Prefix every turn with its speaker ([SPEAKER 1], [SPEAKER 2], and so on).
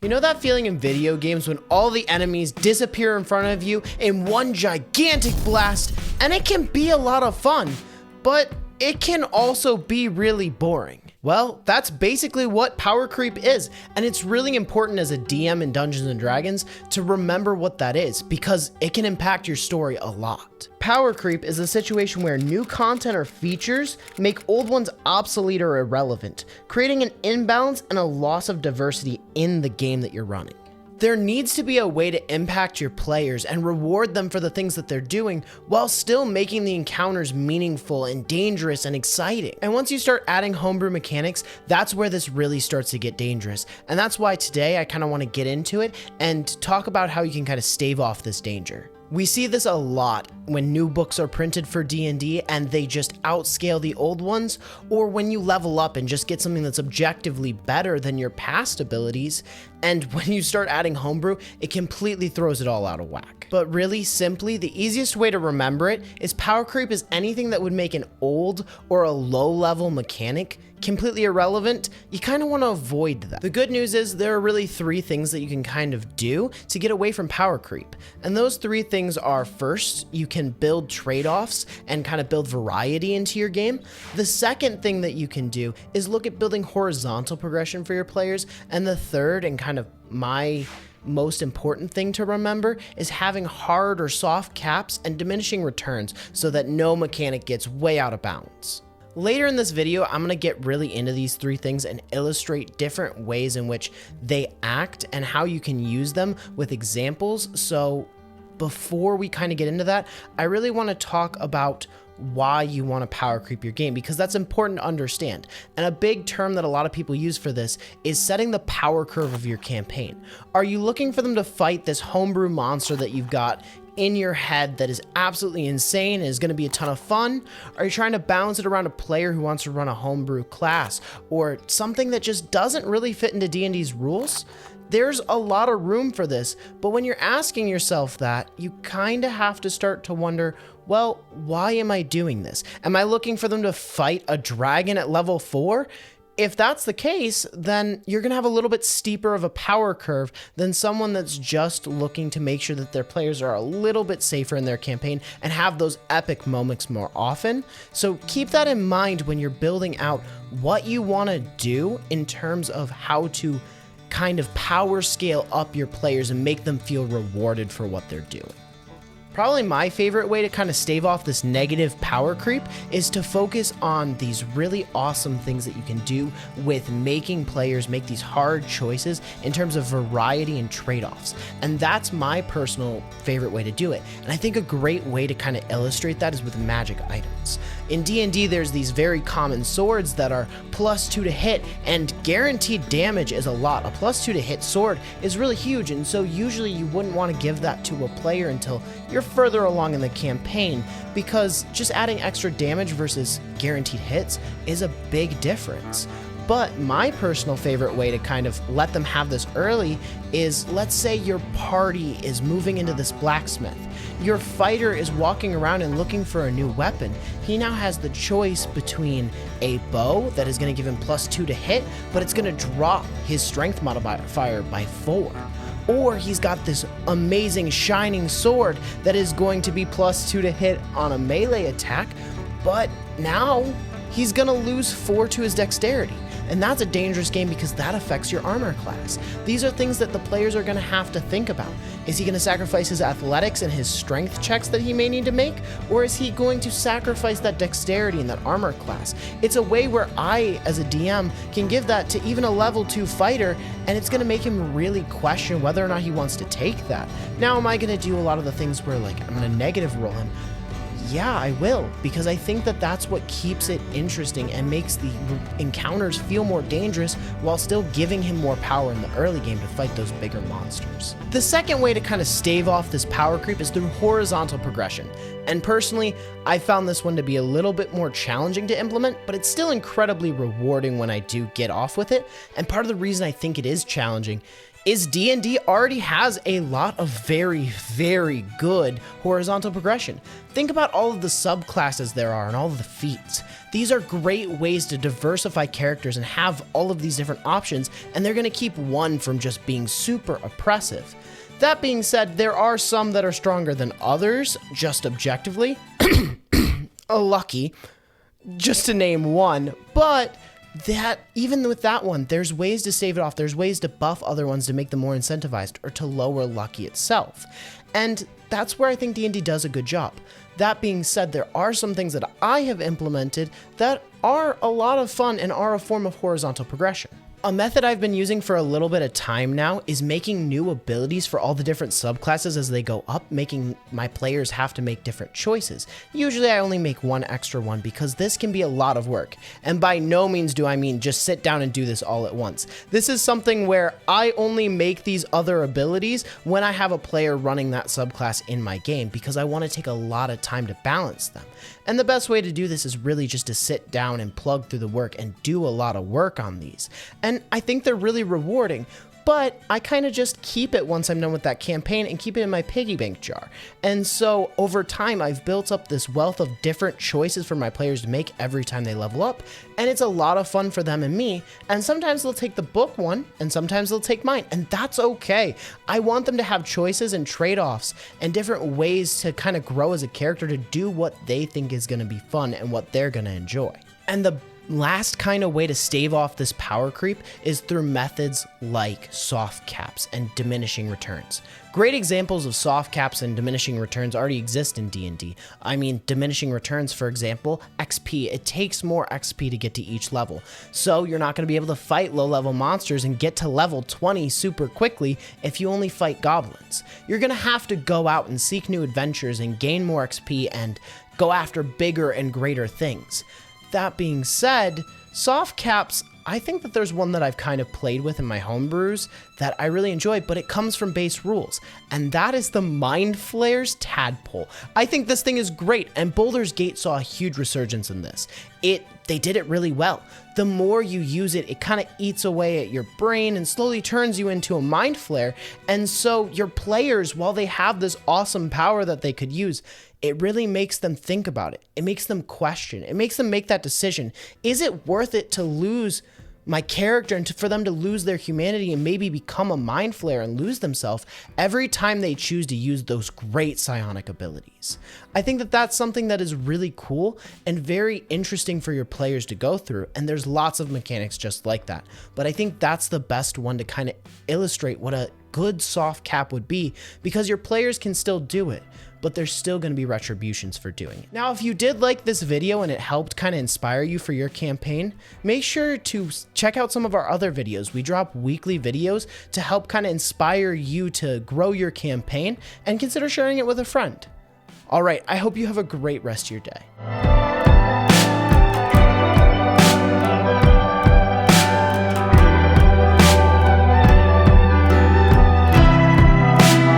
[SPEAKER 1] You know that feeling in video games when all the enemies disappear in front of you in one gigantic blast, and it can be a lot of fun, but it can also be really boring. Well, that's basically what power creep is, and it's really important as a DM in Dungeons & Dragons to remember what that is, because it can impact your story a lot. Power creep is a situation where new content or features make old ones obsolete or irrelevant, creating an imbalance and a loss of diversity in the game that you're running. There needs to be a way to impact your players and reward them for the things that they're doing while still making the encounters meaningful and dangerous and exciting. And once you start adding homebrew mechanics, that's where this really starts to get dangerous. And that's why today I kind of want to get into it and talk about how you can kind of stave off this danger. We see this a lot when new books are printed for D&D and they just outscale the old ones, or when you level up and just get something that's objectively better than your past abilities, and when you start adding homebrew, it completely throws it all out of whack. But really, simply, the easiest way to remember it is power creep is anything that would make an old or a low-level mechanic completely irrelevant. You kind of want to avoid that. The good news is there are really three things that you can kind of do to get away from power creep. And those three things are, first, you can build trade-offs and kind of build variety into your game. The second thing that you can do is look at building horizontal progression for your players. And the third, and kind of my most important thing to remember, is having hard or soft caps and diminishing returns so that no mechanic gets way out of bounds. Later in this video, I'm going to get really into these three things and illustrate different ways in which they act and how you can use them with examples. So before we kind of get into that, I really want to talk about why you want to power creep your game, because that's important to understand. And a big term that a lot of people use for this is setting the power curve of your campaign. Are you looking for them to fight this homebrew monster that you've got in your head that is absolutely insane and is going to be a ton of fun? Are you trying to balance it around a player who wants to run a homebrew class or something that just doesn't really fit into D&D's rules? There's a lot of room for this, but when you're asking yourself that, you kind of have to start to wonder, well, why am I doing this? Am I looking for them to fight a dragon at level 4? If that's the case, then you're going to have a little bit steeper of a power curve than someone that's just looking to make sure that their players are a little bit safer in their campaign and have those epic moments more often. So keep that in mind when you're building out what you want to do in terms of how to kind of power scale up your players and make them feel rewarded for what they're doing. Probably my favorite way to kind of stave off this negative power creep is to focus on these really awesome things that you can do with making players make these hard choices in terms of variety and trade-offs. And that's my personal favorite way to do it. And I think a great way to kind of illustrate that is with magic items. In D&D, there's these very common swords that are +2 to hit, and guaranteed damage is a lot. A +2 to hit sword is really huge, and so usually you wouldn't want to give that to a player until you're further along in the campaign, because just adding extra damage versus guaranteed hits is a big difference. But my personal favorite way to kind of let them have this early is, let's say your party is moving into this blacksmith. Your fighter is walking around and looking for a new weapon. He now has the choice between a bow that is going to give him +2 to hit, but it's going to drop his strength modifier by 4. Or he's got this amazing shining sword that is going to be +2 to hit on a melee attack, but now he's going to lose 4 to his dexterity. And that's a dangerous game because that affects your armor class. These are things that the players are going to have to think about. Is he going to sacrifice his athletics and his strength checks that he may need to make? Or is he going to sacrifice that dexterity and that armor class? It's a way where I, as a DM, can give that to even a level 2 fighter, and it's going to make him really question whether or not he wants to take that. Now, am I going to do a lot of the things where, like, I'm going to negative roll him? Yeah, I will, because I think that that's what keeps it interesting and makes the encounters feel more dangerous while still giving him more power in the early game to fight those bigger monsters. The second way to kind of stave off this power creep is through horizontal progression. And personally, I found this one to be a little bit more challenging to implement, but it's still incredibly rewarding when I do get off with it. And part of the reason I think it is challenging is D&D already has a lot of very good horizontal progression. Think about all of the subclasses there are and all of the feats. These are great ways to diversify characters and have all of these different options, and they're going to keep one from just being super oppressive. That being said, there are some that are stronger than others, just objectively. Lucky, just to name one, but that even with that one, there's ways to save it off. There's ways to buff other ones to make them more incentivized or to lower Lucky itself. And that's where I think D&D does a good job. That being said, there are some things that I have implemented that are a lot of fun and are a form of horizontal progression. A method I've been using for a little bit of time now is making new abilities for all the different subclasses as they go up, making my players have to make different choices. Usually I only make one extra one because this can be a lot of work. And by no means do I mean just sit down and do this all at once. This is something where I only make these other abilities when I have a player running that subclass in my game because I want to take a lot of time to balance them. And the best way to do this is really just to sit down and plug through the work and do a lot of work on these. And I think they're really rewarding, but I kind of just keep it once I'm done with that campaign and keep it in my piggy bank jar. And so over time, I've built up this wealth of different choices for my players to make every time they level up, and it's a lot of fun for them and me. And sometimes they'll take the book one, and sometimes they'll take mine, and that's okay. I want them to have choices and trade-offs and different ways to kind of grow as a character to do what they think is going to be fun and what they're going to enjoy. And the last kind of way to stave off this power creep is through methods like soft caps and diminishing returns. Great examples of soft caps and diminishing returns already exist in D&D. I mean, diminishing returns, for example, XP. It takes more XP to get to each level. So you're not going to be able to fight low-level monsters and get to level 20 super quickly if you only fight goblins. You're going to have to go out and seek new adventures and gain more XP and go after bigger and greater things. That being said, soft caps, I think that there's one that I've kind of played with in my homebrews that I really enjoy, but it comes from base rules, and that is the Mind Flayer's Tadpole. I think this thing is great, and Baldur's Gate saw a huge resurgence in this. They did it really well. The more you use it, it kind of eats away at your brain and slowly turns you into a Mind Flayer, and so your players, while they have this awesome power that they could use, it really makes them think about it. It makes them question. It makes them make that decision. Is it worth it to lose my character and for them to lose their humanity and maybe become a Mind Flayer and lose themselves every time they choose to use those great psionic abilities? I think that that's something that is really cool and very interesting for your players to go through, and there's lots of mechanics just like that. But I think that's the best one to kind of illustrate what a good soft cap would be, because your players can still do it, but there's still going to be retributions for doing it. Now, if you did like this video and it helped kind of inspire you for your campaign, make sure to check out some of our other videos. We drop weekly videos to help kind of inspire you to grow your campaign, and consider sharing it with a friend. All right, I hope you have a great rest of your day.